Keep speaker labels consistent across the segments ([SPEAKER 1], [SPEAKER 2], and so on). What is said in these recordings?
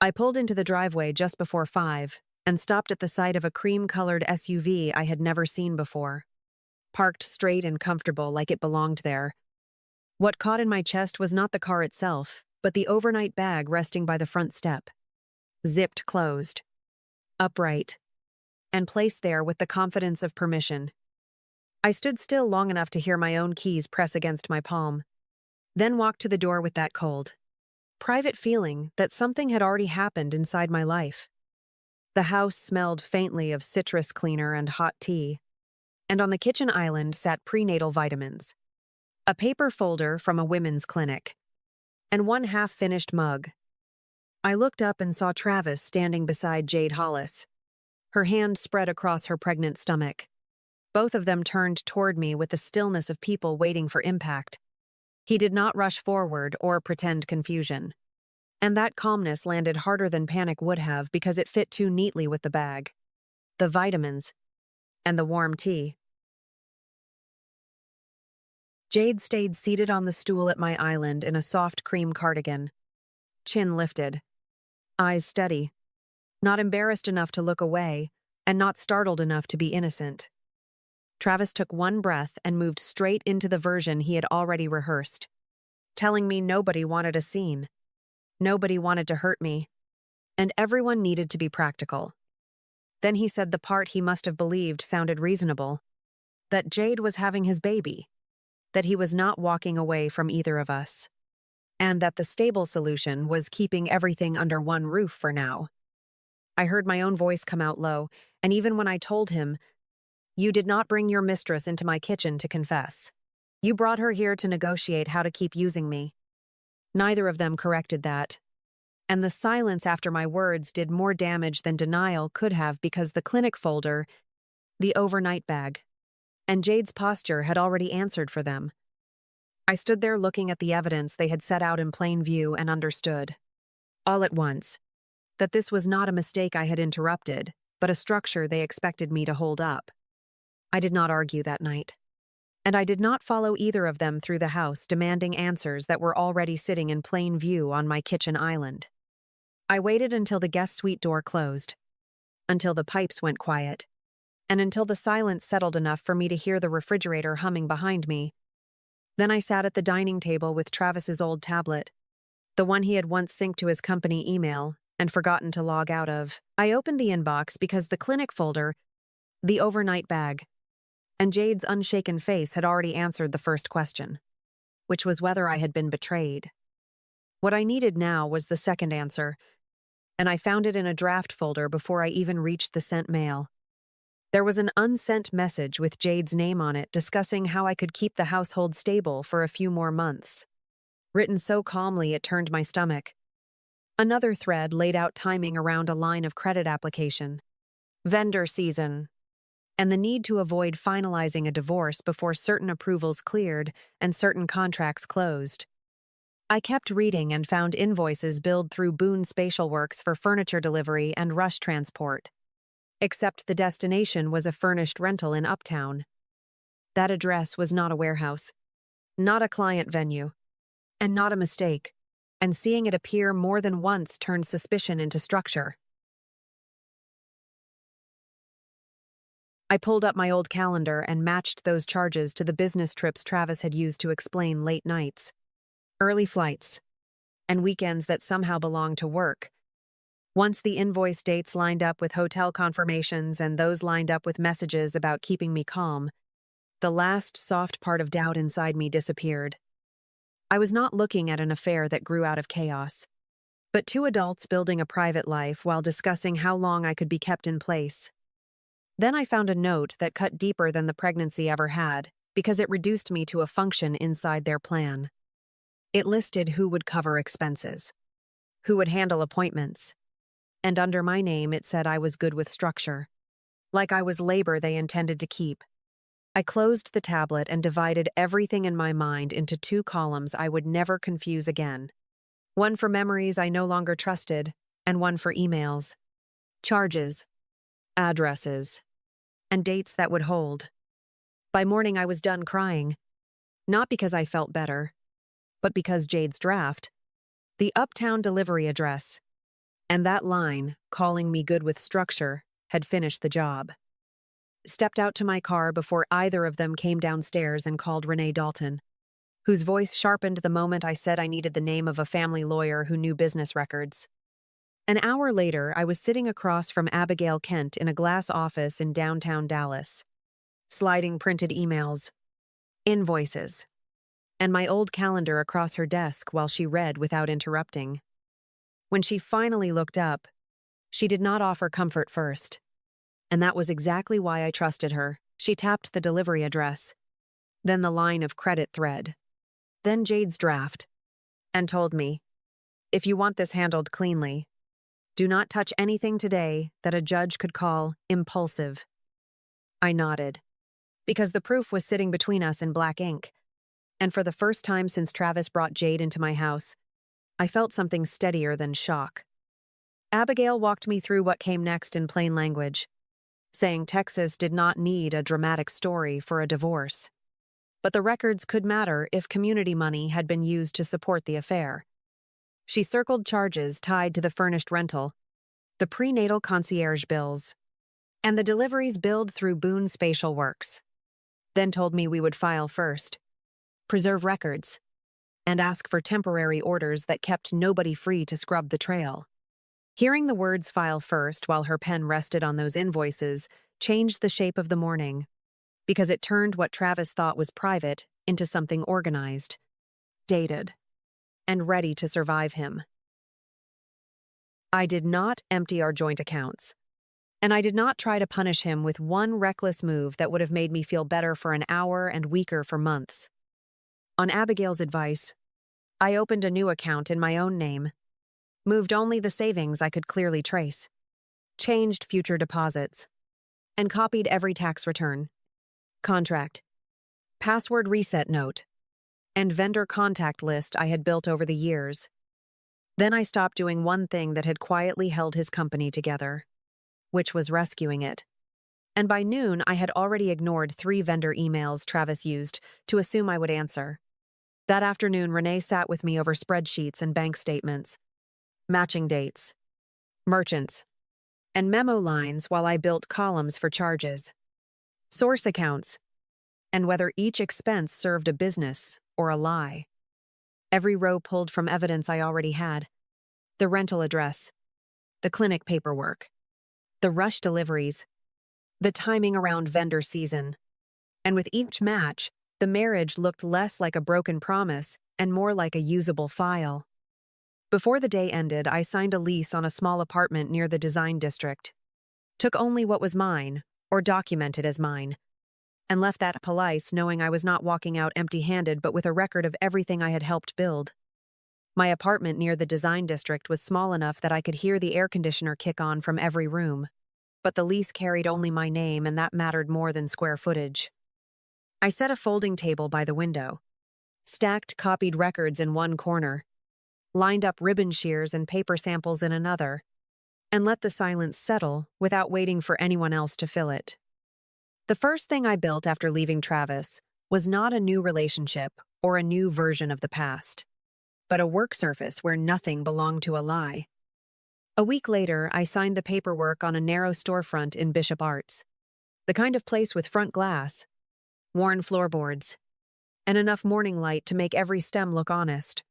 [SPEAKER 1] I pulled into the driveway just before 5 and stopped at the sight of a cream-colored SUV I had never seen before, parked straight and comfortable like it belonged there. What caught in my chest was not the car itself, but the overnight bag resting by the front step, zipped closed, upright, and placed there with the confidence of permission. I stood still long enough to hear my own keys press against my palm, then walked to the door with that cold, private feeling that something had already happened inside my life. The house smelled faintly of citrus cleaner and hot tea, and on the kitchen island sat prenatal vitamins, a paper folder from a women's clinic, and one half-finished mug. I looked up and saw Travis standing beside Jade Hollis, her hand spread across her pregnant stomach. Both of them turned toward me with the stillness of people waiting for impact. He did not rush forward or pretend confusion. And that calmness landed harder than panic would have because it fit too neatly with the bag, the vitamins, and the warm tea. Jade stayed seated on the stool at my island in a soft cream cardigan, chin lifted, eyes steady, not embarrassed enough to look away, and not startled enough to be innocent. Travis took one breath and moved straight into the version he had already rehearsed, telling me nobody wanted a scene, nobody wanted to hurt me, and everyone needed to be practical. Then he said the part he must have believed sounded reasonable, that Jade was having his baby, that he was not walking away from either of us, and that the stable solution was keeping everything under one roof for now. I heard my own voice come out low, and even when I told him, "You did not bring your mistress into my kitchen to confess. You brought her here to negotiate how to keep using me." Neither of them corrected that, and the silence after my words did more damage than denial could have because the clinic folder, the overnight bag, and Jade's posture had already answered for them. I stood there looking at the evidence they had set out in plain view and understood, all at once, that this was not a mistake I had interrupted, but a structure they expected me to hold up. I did not argue that night, and I did not follow either of them through the house demanding answers that were already sitting in plain view on my kitchen island. I waited until the guest suite door closed, until the pipes went quiet, and until the silence settled enough for me to hear the refrigerator humming behind me. Then I sat at the dining table with Travis's old tablet, the one he had once synced to his company email and forgotten to log out of. I opened the inbox because the clinic folder, the overnight bag, and Jade's unshaken face had already answered the first question, which was whether I had been betrayed. What I needed now was the second answer, and I found it in a draft folder before I even reached the sent mail. There was an unsent message with Jade's name on it discussing how I could keep the household stable for a few more months. Written so calmly it turned my stomach. Another thread laid out timing around a line of credit application, vendor season, and the need to avoid finalizing a divorce before certain approvals cleared and certain contracts closed. I kept reading and found invoices billed through Boone Spatial Works for furniture delivery and rush transport, except the destination was a furnished rental in Uptown. That address was not a warehouse, not a client venue, and not a mistake, and seeing it appear more than once turned suspicion into structure. I pulled up my old calendar and matched those charges to the business trips Travis had used to explain late nights, early flights, and weekends that somehow belonged to work. Once the invoice dates lined up with hotel confirmations and those lined up with messages about keeping me calm, the last soft part of doubt inside me disappeared. I was not looking at an affair that grew out of chaos, but two adults building a private life while discussing how long I could be kept in place. Then I found a note that cut deeper than the pregnancy ever had, because it reduced me to a function inside their plan. It listed who would cover expenses, who would handle appointments, and under my name it said I was good with structure, like I was labor they intended to keep. I closed the tablet and divided everything in my mind into two columns I would never confuse again. One for memories I no longer trusted, and one for emails, charges, addresses, and dates that would hold. By morning I was done crying, not because I felt better, but because Jade's draft, the Uptown delivery address, And that line, calling me good with structure, had finished the job. Stepped out to my car before either of them came downstairs and called Renee Dalton, whose voice sharpened the moment I said I needed the name of a family lawyer who knew business records. An hour later, I was sitting across from Abigail Kent in a glass office in downtown Dallas, sliding printed emails, invoices, and my old calendar across her desk while she read without interrupting. When she finally looked up, she did not offer comfort first. And that was exactly why I trusted her. She tapped the delivery address, then the line of credit thread, then Jade's draft, and told me, if you want this handled cleanly, do not touch anything today that a judge could call impulsive. I nodded, because the proof was sitting between us in black ink. And for the first time since Travis brought Jade into my house, I felt something steadier than shock. Abigail walked me through what came next in plain language, saying Texas did not need a dramatic story for a divorce. But the records could matter if community money had been used to support the affair. She circled charges tied to the furnished rental, the prenatal concierge bills, and the deliveries billed through Boone Spatial Works. Then told me we would file first, preserve records, and ask for temporary orders that kept nobody free to scrub the trail. Hearing the words file first while her pen rested on those invoices changed the shape of the morning, because it turned what Travis thought was private into something organized, dated, and ready to survive him. I did not empty our joint accounts, and I did not try to punish him with one reckless move that would have made me feel better for an hour and weaker for months. On Abigail's advice, I opened a new account in my own name, moved only the savings I could clearly trace, changed future deposits, and copied every tax return, contract, password reset note, and vendor contact list I had built over the years. Then I stopped doing one thing that had quietly held his company together, which was rescuing it. And by noon, I had already ignored 3 vendor emails Travis used to assume I would answer. That afternoon, Renee sat with me over spreadsheets and bank statements, matching dates, merchants, and memo lines while I built columns for charges, source accounts, and whether each expense served a business or a lie. Every row pulled from evidence I already had: the rental address, the clinic paperwork, the rush deliveries, the timing around vendor season. And with each match, the marriage looked less like a broken promise and more like a usable file. Before the day ended, I signed a lease on a small apartment near the design district, took only what was mine, or documented as mine, and left that place knowing I was not walking out empty-handed but with a record of everything I had helped build. My apartment near the design district was small enough that I could hear the air conditioner kick on from every room, but the lease carried only my name, and that mattered more than square footage. I set a folding table by the window, stacked copied records in one corner, lined up ribbon shears and paper samples in another, and let the silence settle without waiting for anyone else to fill it. The first thing I built after leaving Travis was not a new relationship or a new version of the past, but a work surface where nothing belonged to a lie. A week later, I signed the paperwork on a narrow storefront in Bishop Arts, the kind of place with front glass, worn floorboards, and enough morning light to make every stem look honest.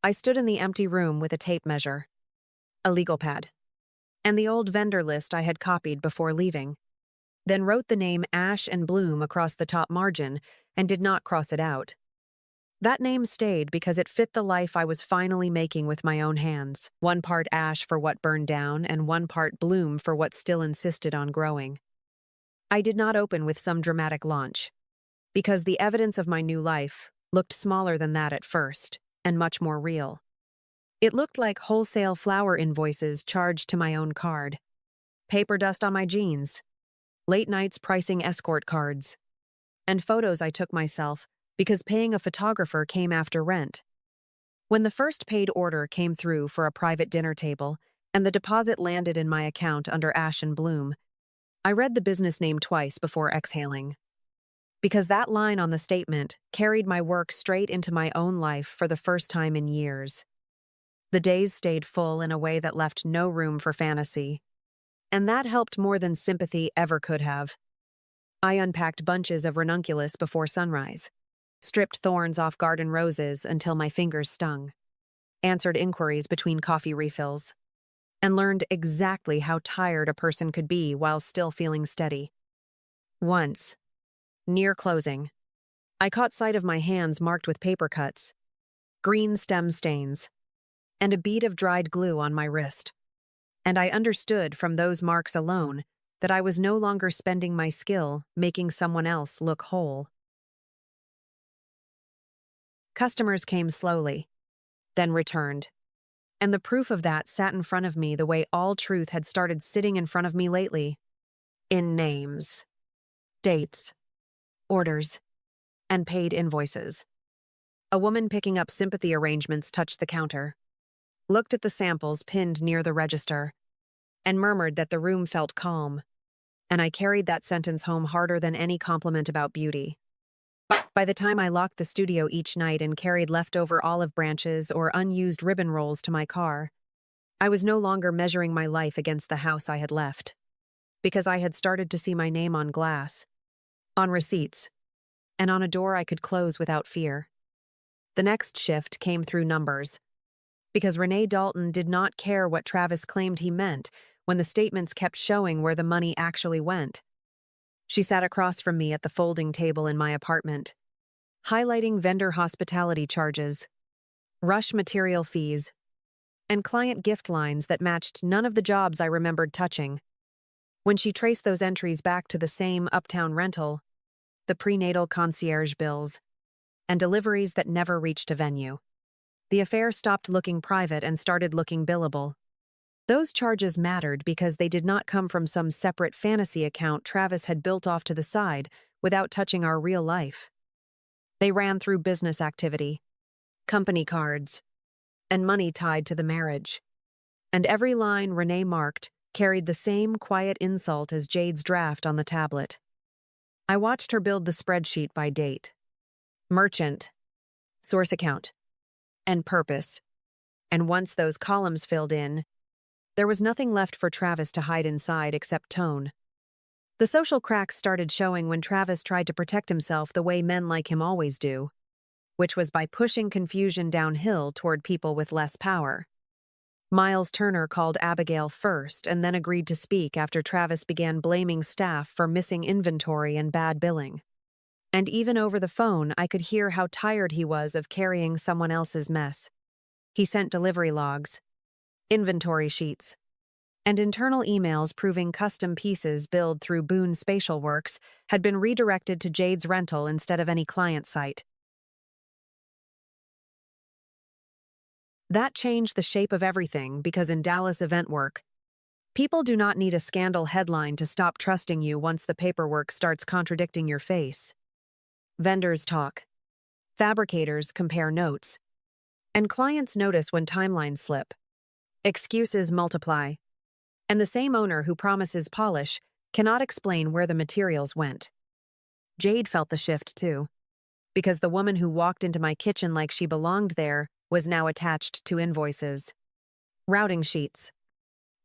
[SPEAKER 1] I stood in the empty room with a tape measure, a legal pad, and the old vendor list I had copied before leaving, then wrote the name Ash and Bloom across the top margin and did not cross it out. That name stayed because it fit the life I was finally making with my own hands, 1 part ash for what burned down and 1 part bloom for what still insisted on growing. I did not open with some dramatic launch, because the evidence of my new life looked smaller than that at first, and much more real. It looked like wholesale flower invoices charged to my own card, paper dust on my jeans, late nights pricing escort cards, and photos I took myself because paying a photographer came after rent. When the first paid order came through for a private dinner table and the deposit landed in my account under Ash and Bloom, I read the business name twice before exhaling, because that line on the statement carried my work straight into my own life for the first time in years. The days stayed full in a way that left no room for fantasy. And that helped more than sympathy ever could have. I unpacked bunches of ranunculus before sunrise, stripped thorns off garden roses until my fingers stung, answered inquiries between coffee refills, and learned exactly how tired a person could be while still feeling steady. Once, near closing, I caught sight of my hands marked with paper cuts, green stem stains, and a bead of dried glue on my wrist. And I understood from those marks alone that I was no longer spending my skill making someone else look whole. Customers came slowly, then returned. And the proof of that sat in front of me the way all truth had started sitting in front of me lately. In names, dates, orders, and paid invoices. A woman picking up sympathy arrangements touched the counter, looked at the samples pinned near the register, and murmured that the room felt calm. And I carried that sentence home harder than any compliment about beauty. By the time I locked the studio each night and carried leftover olive branches or unused ribbon rolls to my car, I was no longer measuring my life against the house I had left, because I had started to see my name on glass, on receipts, and on a door I could close without fear. The next shift came through numbers, because Renee Dalton did not care what Travis claimed he meant when the statements kept showing where the money actually went. She sat across from me at the folding table in my apartment, highlighting vendor hospitality charges, rush material fees, and client gift lines that matched none of the jobs I remembered touching. When she traced those entries back to the same uptown rental, the prenatal concierge bills, and deliveries that never reached a venue, the affair stopped looking private and started looking billable. Those charges mattered because they did not come from some separate fantasy account Travis had built off to the side without touching our real life. They ran through business activity, company cards, and money tied to the marriage. And every line Renee marked carried the same quiet insult as Jade's draft on the tablet. I watched her build the spreadsheet by date, merchant, source account, and purpose. And once those columns filled in, there was nothing left for Travis to hide inside except tone. The social cracks started showing when Travis tried to protect himself the way men like him always do, which was by pushing confusion downhill toward people with less power. Miles Turner called Abigail first and then agreed to speak after Travis began blaming staff for missing inventory and bad billing. And even over the phone, I could hear how tired he was of carrying someone else's mess. He sent delivery logs, inventory sheets, and internal emails proving custom pieces billed through Boone Spatial Works had been redirected to Jade's rental instead of any client site. That changed the shape of everything because in Dallas event work, people do not need a scandal headline to stop trusting you once the paperwork starts contradicting your face. Vendors talk, fabricators compare notes, and clients notice when timelines slip. Excuses multiply, and the same owner who promises polish cannot explain where the materials went. Jade felt the shift too, because the woman who walked into my kitchen like she belonged there was now attached to invoices, routing sheets,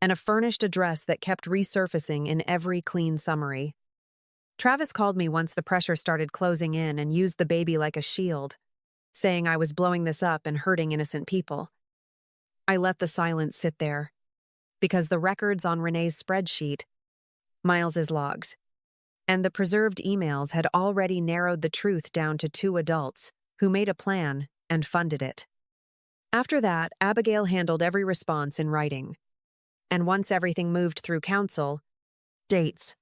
[SPEAKER 1] and a furnished address that kept resurfacing in every clean summary. Travis called me once the pressure started closing in and used the baby like a shield, saying I was blowing this up and hurting innocent people. I let the silence sit there, because the records on Renee's spreadsheet, Miles's logs, and the preserved emails had already narrowed the truth down to 2 adults who made a plan and funded it. After that, Abigail handled every response in writing. And once everything moved through counsel, dates,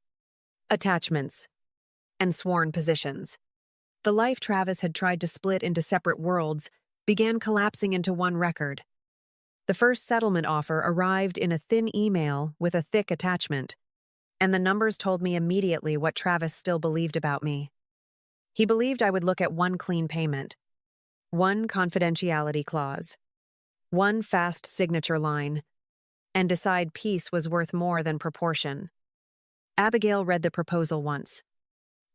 [SPEAKER 1] attachments, and sworn positions, the life Travis had tried to split into separate worlds began collapsing into one record. The first settlement offer arrived in a thin email with a thick attachment, and the numbers told me immediately what Travis still believed about me. He believed I would look at one clean payment, one confidentiality clause, one fast signature line, and decide peace was worth more than proportion. Abigail read the proposal once,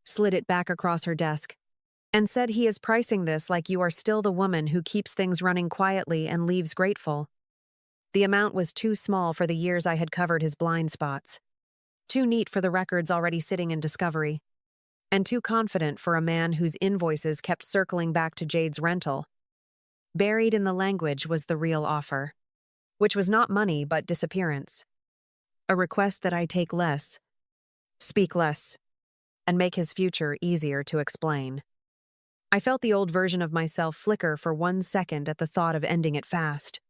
[SPEAKER 1] slid it back across her desk, and said he is pricing this like you are still the woman who keeps things running quietly and leaves grateful. The amount was too small for the years I had covered his blind spots, too neat for the records already sitting in Discovery, and too confident for a man whose invoices kept circling back to Jade's rental. Buried in the language was the real offer, which was not money but disappearance. A request that I take less, speak less, and make his future easier to explain. I felt the old version of myself flicker for 1 second at the thought of ending it fast,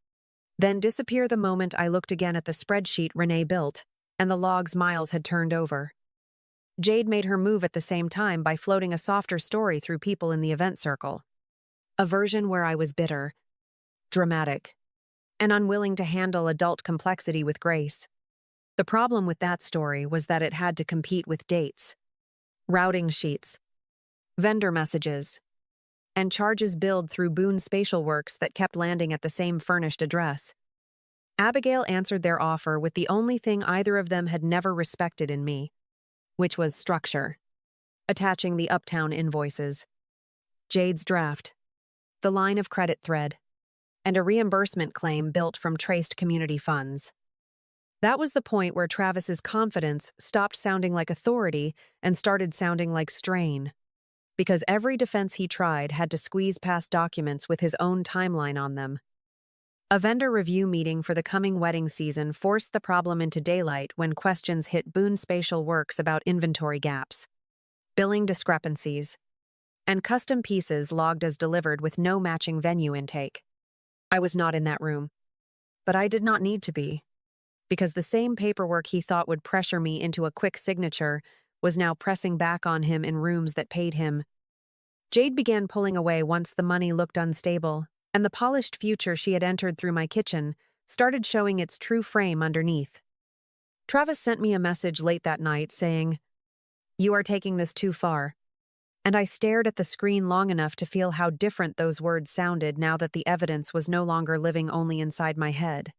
[SPEAKER 1] then disappear the moment I looked again at the spreadsheet Renee built and the logs Miles had turned over. Jade made her move at the same time by floating a softer story through people in the event circle. A version where I was bitter, dramatic, and unwilling to handle adult complexity with grace. The problem with that story was that it had to compete with dates, routing sheets, vendor messages, and charges billed through Boone Spatial Works that kept landing at the same furnished address. Abigail answered their offer with the only thing either of them had never respected in me, which was structure. Attaching the Uptown invoices, Jade's draft, the line of credit thread, and a reimbursement claim built from traced community funds. That was the point where Travis's confidence stopped sounding like authority and started sounding like strain, because every defense he tried had to squeeze past documents with his own timeline on them. A vendor review meeting for the coming wedding season forced the problem into daylight when questions hit Boone Spatial Works about inventory gaps, billing discrepancies, and custom pieces logged as delivered with no matching venue intake. I was not in that room, but I did not need to be, because the same paperwork he thought would pressure me into a quick signature was now pressing back on him in rooms that paid him. Jade began pulling away once the money looked unstable, and the polished future she had entered through my kitchen started showing its true frame underneath. Travis sent me a message late that night saying, "You are taking this too far," and I stared at the screen long enough to feel how different those words sounded now that the evidence was no longer living only inside my head.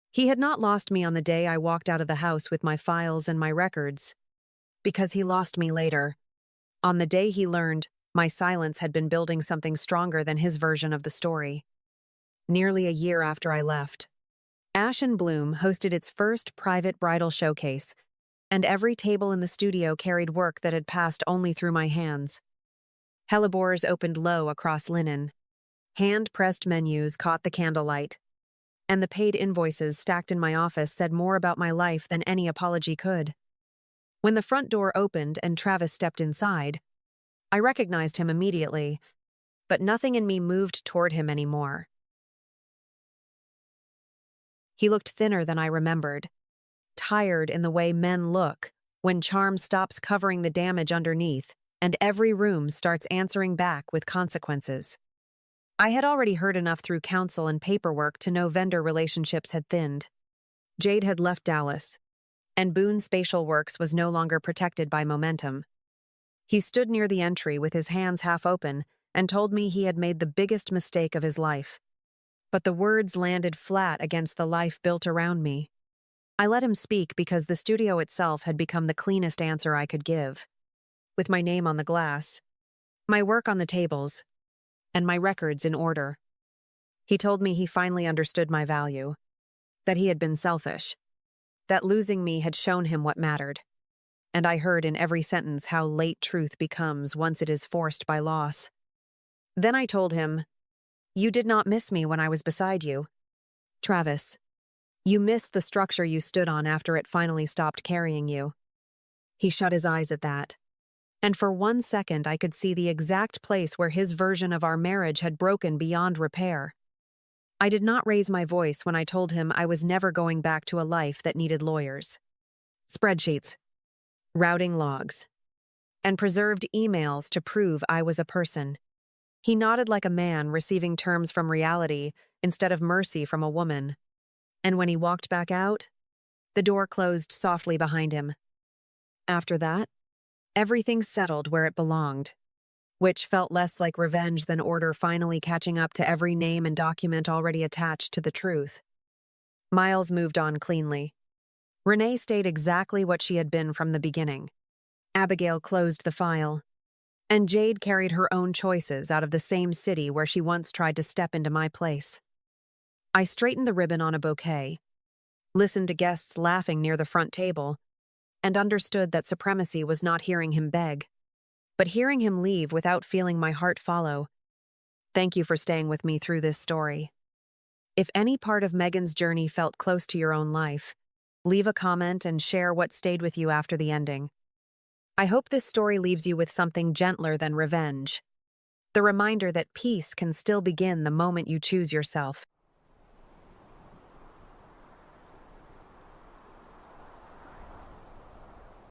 [SPEAKER 1] He had not lost me on the day I walked out of the house with my files and my records, because he lost me later, on the day he learned my silence had been building something stronger than his version of the story. Nearly a year after I left, Ash and Bloom hosted its first private bridal showcase, and every table in the studio carried work that had passed only through my hands. Hellebores opened low across linen. Hand-pressed menus caught the candlelight, and the paid invoices stacked in my office said more about my life than any apology could. When the front door opened and Travis stepped inside, I recognized him immediately, but nothing in me moved toward him anymore. He looked thinner than I remembered, tired in the way men look when charm stops covering the damage underneath and every room starts answering back with consequences. I had already heard enough through counsel and paperwork to know vendor relationships had thinned. Jade had left Dallas, and Boone Spatial Works was no longer protected by momentum. He stood near the entry with his hands half open and told me he had made the biggest mistake of his life. But the words landed flat against the life built around me. I let him speak because the studio itself had become the cleanest answer I could give. With my name on the glass, my work on the tables, and my records in order. He told me he finally understood my value, that he had been selfish, that losing me had shown him what mattered. And I heard in every sentence how late truth becomes once it is forced by loss. Then I told him, "You did not miss me when I was beside you, Travis. You missed the structure you stood on after it finally stopped carrying you." He shut his eyes at that, and for 1 second I could see the exact place where his version of our marriage had broken beyond repair. I did not raise my voice when I told him I was never going back to a life that needed lawyers, spreadsheets, routing logs, and preserved emails to prove I was a person. He nodded like a man receiving terms from reality instead of mercy from a woman. And when he walked back out, the door closed softly behind him. After that, everything settled where it belonged, which felt less like revenge than order finally catching up to every name and document already attached to the truth. Miles moved on cleanly. Renee stayed exactly what she had been from the beginning. Abigail closed the file, and Jade carried her own choices out of the same city where she once tried to step into my place. I straightened the ribbon on a bouquet, listened to guests laughing near the front table, and understood that supremacy was not hearing him beg, but hearing him leave without feeling my heart follow. Thank you for staying with me through this story. If any part of Megan's journey felt close to your own life, leave a comment and share what stayed with you after the ending. I hope this story leaves you with something gentler than revenge. The reminder that peace can still begin the moment you choose yourself.